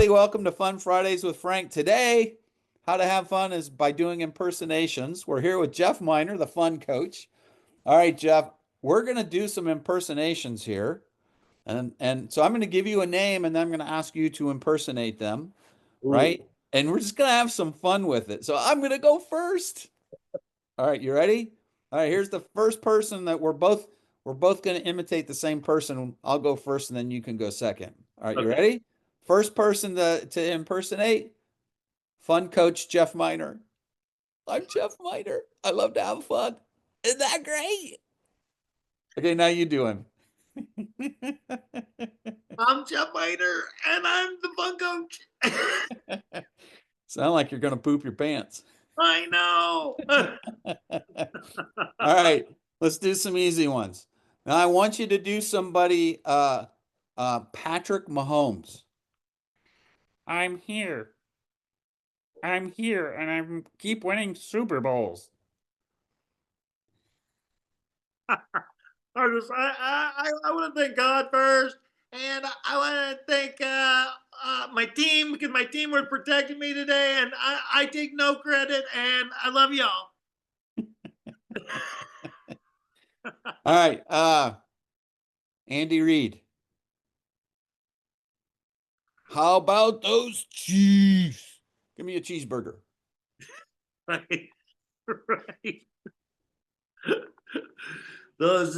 everybody. Welcome to Fun Fridays with Frank. Today, how to have fun is by doing impersonations. We're here with Jeff Miner, the fun coach. All right, Jeff, we're going to do some impersonations here. And so I'm going to give you a name and then I'm going to ask you to impersonate them, Ooh, right? And we're just going to have some fun with it. So I'm going to go first. All right, you ready? All right, here's the first person that we're both going to imitate the same person. I'll go first and then you can go second. All right, you okay. ready? First person to impersonate, fun coach Jeff Miner. I'm Jeff Miner. I love to have fun. Isn't that great? Okay, now you do him. I'm Jeff Miner, and I'm the fun coach. Sound like you're gonna poop your pants. I know. All right, let's do some easy ones. Now I want you to do somebody Patrick Mahomes. I'm here. I'm here and I keep winning Super Bowls. I want to thank God first, and I want to thank my team because my team was protecting me today, and I take no credit, and I love y'all. All right, Andy Reid. How about those Chiefs? Give me a cheeseburger. Right, right. Those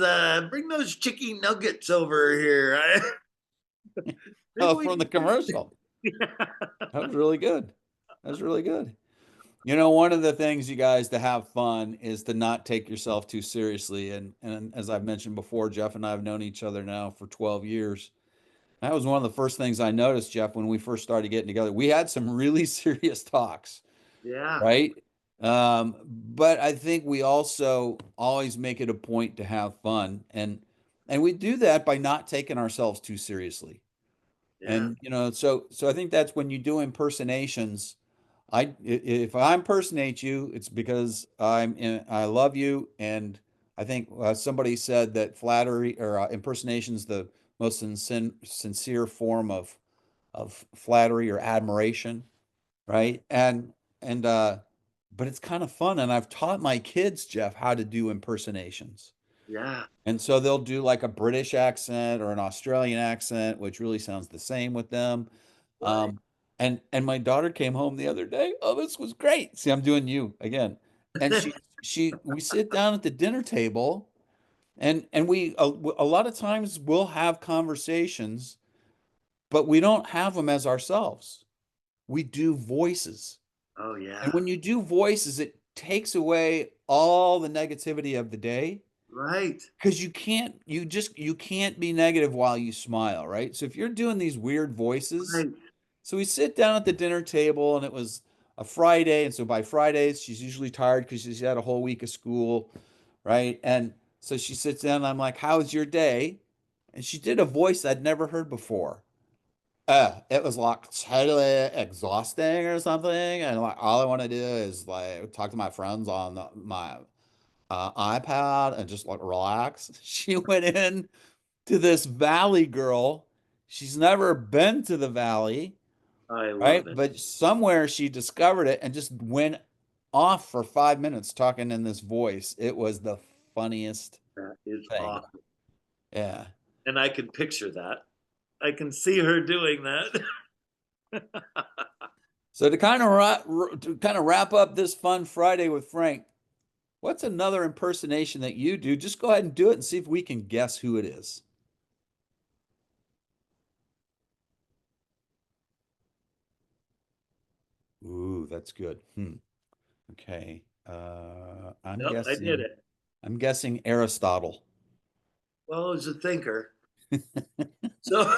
bring those chicken nuggets over here. Maybe Oh, we from the can. commercial. That was really good. That was really good. You know, one of the things, you guys, to have fun is to not take yourself too seriously. And as I've mentioned before, Jeff and I have known each other now for 12 years. That was one of the first things I noticed, Jeff, when we first started getting together. We had some really serious talks, Yeah, right? But I think we also always make it a point to have fun. And we do that by not taking ourselves too seriously. yeah, And so I think that's when you do impersonations. If I impersonate you, it's because I love you, and I think somebody said that flattery or impersonation is the most sincere form of flattery or admiration, right? And but it's kind of fun, and I've taught my kids, Jeff, how to do impersonations. yeah. And so they'll do like a British accent or an Australian accent, which really sounds the same with them. Right. Um, and my daughter came home the other day. Oh, this was great. See, I'm doing you again. And she we sit down at the dinner table, and a lot of times we'll have conversations, but we don't have them as ourselves. We do voices. Oh And yeah. when you do voices, it takes away all the negativity of the day. Right. Because you can't be negative while you smile, right? So if you're doing these weird voices, Right. so we sit down at the dinner table and it was a Friday, and so by Fridays she's usually tired because she's had a whole week of school, right? And so she sits down and I'm like, "How's your day?" And she did a voice I'd never heard before. It was like totally exhausting or something, and like all I want to do is like talk to my friends on my iPad and just like relax. She went in to this valley girl. She's never been to the valley, I love right? it. But somewhere she discovered it and just went off for 5 minutes talking in this voice. It was the funniest That is thing. awesome. Yeah. And I can picture that. I can see her doing that. So to kind of wrap up this fun Friday with Frank, what's another impersonation that you do? Just go ahead and do it and see if we can guess who it is. Ooh, that's good. Okay. I'm Nope, I did guessing. it. I'm guessing Aristotle. Well, as a thinker. So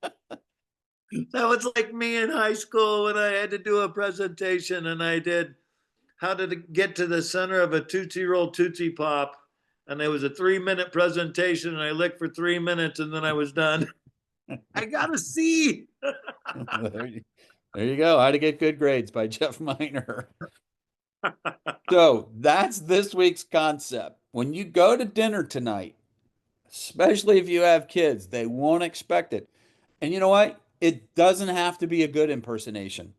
that was like me in high school when I had to do a presentation and I did how to get to the center of a Tootsie Roll Tootsie Pop. And it was a 3 minute presentation and I licked for 3 minutes and then I was done. I got a C. There you, there you go. How to Get Good Grades by Jeff Miner. So that's this week's concept. When you go to dinner tonight, especially if you have kids, they won't expect it. And you know what? It doesn't have to be a good impersonation.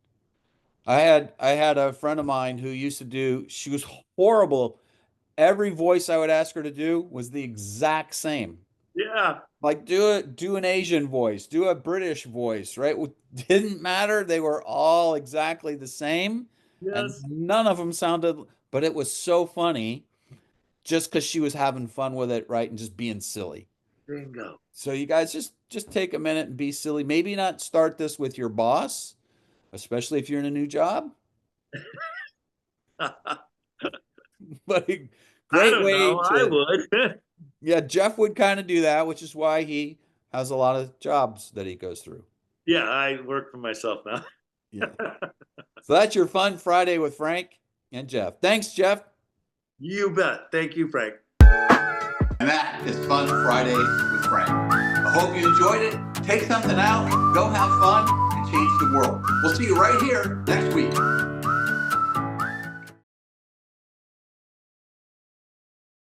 I had a friend of mine who used to do, she was horrible. Every voice I would ask her to do was the exact same. Yeah. Like do an Asian voice, do a British voice, right? It didn't matter. They were all exactly the same, and Yes. none of them sounded, but it was so funny just because she was having fun with it, right? And just being silly. Bingo. So you guys just take a minute and be silly. Maybe not start this with your boss, especially if you're in a new job, I but a great don't way know. I to, would. yeah, Jeff would kind of do that, which is why he has a lot of jobs that he goes through. Yeah, I work for myself now. Yeah. So that's your fun Friday with Frank and Jeff. Thanks, Jeff. You bet. Thank you, Frank. And that is Fun Friday with Frank. I hope you enjoyed it. Take something out, go have fun, and change the world. We'll see you right here next week.